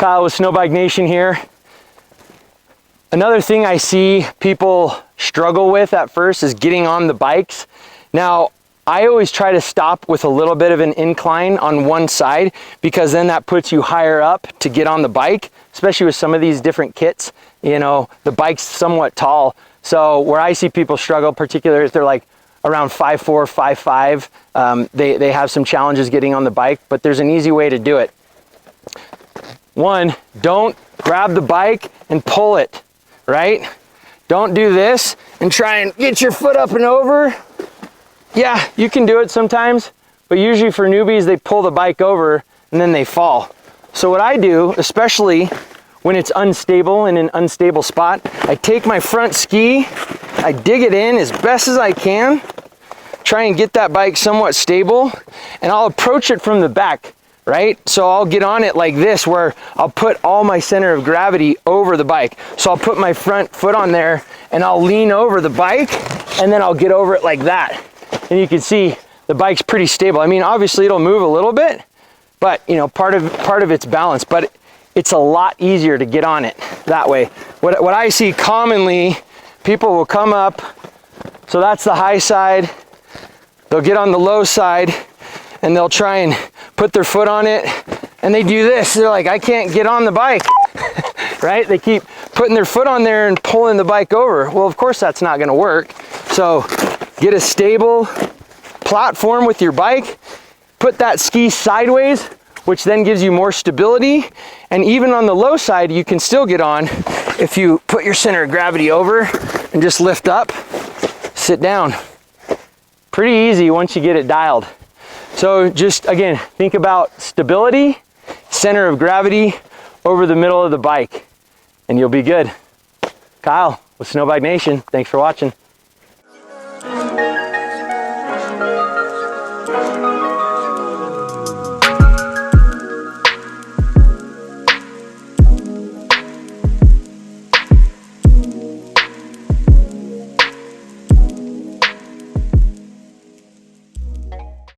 Kyle with Snowbike Nation here. Another thing I see people struggle with at first is getting on the bikes. Now, I always try to stop with a little bit of an incline on one side, because then that puts you higher up to get on the bike, especially with some of these different kits. You know, the bike's somewhat tall. So where I see people struggle, particularly if they're like around 5'4", 5'5", they have some challenges getting on the bike, but there's an easy way to do it. One, don't grab the bike and pull it, right? Don't do this and try and get your foot up and over. Yeah, you can do it sometimes, but usually for newbies, they pull the bike over and then they fall. So what I do, especially when it's unstable in an unstable spot, I take my front ski, I dig it in as best as I can, try and get that bike somewhat stable, and I'll approach it from the back, right? So I'll get on it like this, where I'll put all my center of gravity over the bike. So I'll put my front foot on there and I'll lean over the bike, and then I'll get over it like that. And you can see the bike's pretty stable. I mean, obviously it'll move a little bit, but you know, part of it's balance, but it's a lot easier to get on it that way. What I see commonly, people will come up, so that's the high side, they'll get on the low side and they'll try and put their foot on it, and they do this. They're like, I can't get on the bike, right? They keep putting their foot on there and pulling the bike over. Well, of course that's not gonna work. So get a stable platform with your bike, put that ski sideways, which then gives you more stability. And even on the low side, you can still get on if you put your center of gravity over and just lift up, sit down. Pretty easy once you get it dialed. So just, again, think about stability, center of gravity over the middle of the bike, and you'll be good. Kyle with Snowbike Nation, thanks for watching.